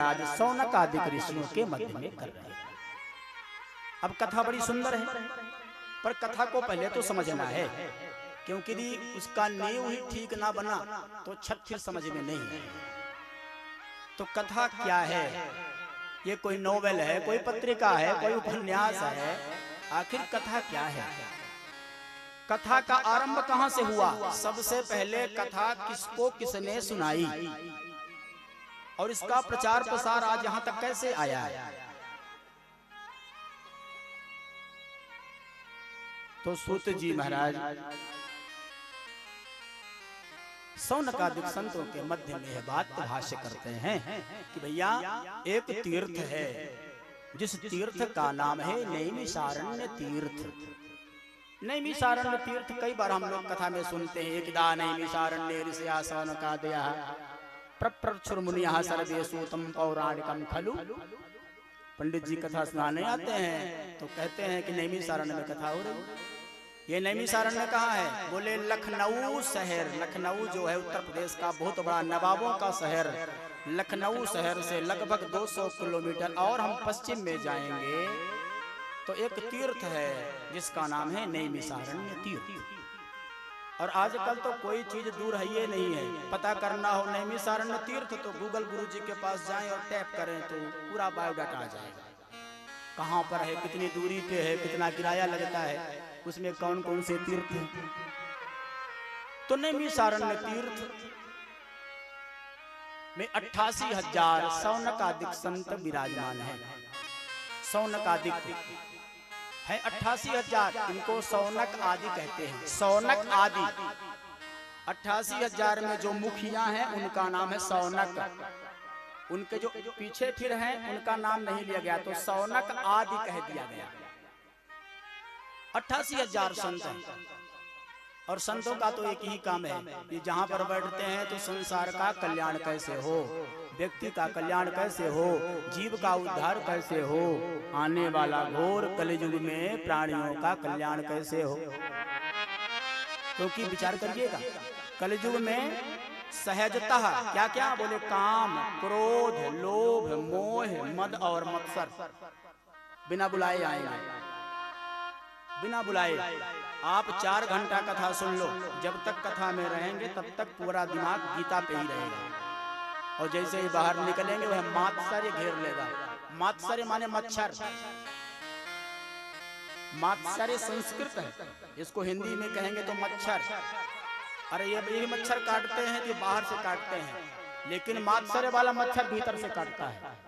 आज शौनक आदि ऋषियों के मध्य में कर रहे हैं। अब कथा बड़ी सुंदर है, पर कथा को पहले तो समझना है, क्योंकि यदि उसका नींव ही ठीक ना बना तो छत फिर समझ में नहीं है। तो कथा क्या है? ये कोई नोवेल है, कोई पत्रिका है, कोई उपन्यास है? आखिर कथा क्या है? कथा का आरंभ कहां से हुआ? सबसे पहले कथा किसको किसने सुनाई और इसका प्रचार प्रसार आज यहां तक कैसे आया है? तो सूत जी महाराज शौनकादिक संतों के मध्य में यह बात भाष्य करते हैं कि भैया एक तीर्थ है, जिस तीर्थ का नाम है नैमिषारण्य तीर्थ। नैमिषारण्य तीर्थ कई बार हम लोग कथा में सुनते हैं। एकदा नैमिषारण्ये ऋषया शौनकादयः प्रप्रच्छुर मुनियः सर्वे सूतम पौराणिकम खलु। पंडित जी कथा सुनाने आते हैं तो कहते हैं कि नैमिषारण्य में कथा हो रही है। ये नैमिषारण्य कहाँ है? बोले लखनऊ शहर। लखनऊ जो है उत्तर प्रदेश का बहुत बड़ा नवाबों का शहर। लखनऊ शहर से लगभग 200 किलोमीटर और हम पश्चिम में जाएंगे तो एक तीर्थ है जिसका नाम है नैमिषारण्य तीर्थ। और आजकल तो कोई चीज दूर है ये नहीं है। पता करना हो नैमिषारण्य तीर्थ तो गूगल गुरुजी के पास जाएं और टैप करें तो पूरा बायोडाटा आ जाएगा। कहाँ पर है, कितनी दूरी पे है, कितना किराया लगता है, उसमें कौन कौन से तीर्थ हैं। तो नैमिषारण्य तीर्थ में 88,000 शौनकादिक संत विराजमान है। शौनकादिक है 88,000, इनको शौनक आदि कहते हैं। शौनक आदि 88,000 में जो मुखिया हैं उनका नाम है शौनक। उनके जो पीछे फिर हैं उनका नाम नहीं लिया गया, तो शौनक आदि कह दिया गया। 88,000 संत हैं और संतों का तो एक ही काम है कि जहां पर बैठते हैं तो संसार का कल्याण कैसे हो, व्यक्ति का कल्याण कैसे हो, जीव का उद्धार कैसे हो, आने वाला घोर कलियुग में प्राणियों का कल्याण कैसे हो। क्योंकि विचार करिएगा कलियुग में सहजतः क्या क्या बोले काम, क्रोध, लोभ, मोह, मद और मत्सर बिना बुलाए आएंगे। बिना बुलाए आप 4 घंटा कथा सुन लो, जब तक कथा में रहेंगे तब तक पूरा दिमाग गीता पे ही रहेगा। और जैसे ही बाहर निकलेंगे वह मात्सर्य घेर लेगा। मात्सर्य माने मच्छर। मात्सर्य संस्कृत है, इसको हिंदी में कहेंगे तो मच्छर। अरे ये मच्छर काटते हैं जो बाहर से काटते हैं, लेकिन मात्सर्य वाला मच्छर भीतर से काटता है।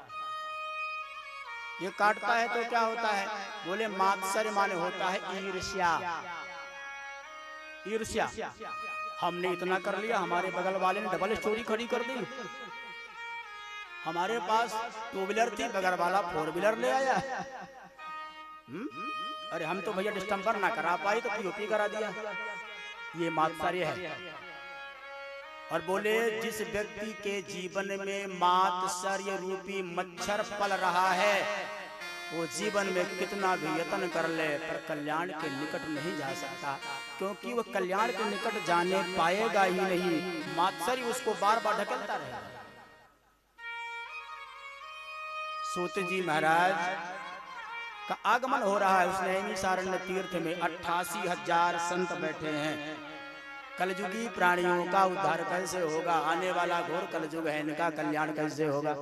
ये काटता है तो क्या होता है? बोले मात्सर्य माने होता है ईर्ष्या। ईर्ष्या, हमने इतना कर लिया, हमारे बगल वाले ने डबल स्टोरी खड़ी कर दी। हमारे पास 2 व्हीलर थी, बगल वाला 4 व्हीलर ले आया। अरे हम तो भैया डिस्टम्पर ना करा पाई तो पीओपी करा दिया। ये मात्सर्य है। और बोले जिस व्यक्ति के जीवन में मात्सर्य रूपी मच्छर पल रहा है वो जीवन में कितना भी यत्न कर ले पर कल्याण के निकट नहीं जा सकता, क्योंकि वह कल्याण के निकट जाने पाएगा ही नहीं। मात्सर्य उसको बार बार ढकेलता रहेगा। सूत जी महाराज का आगमन हो रहा है उस नैमिषारण्य तीर्थ में। 88,000 संत बैठे हैं। कलयुगी प्राणियों का उद्धार कैसे होगा, आने वाला घोर कलयुग है, इनका कल्याण कैसे होगा।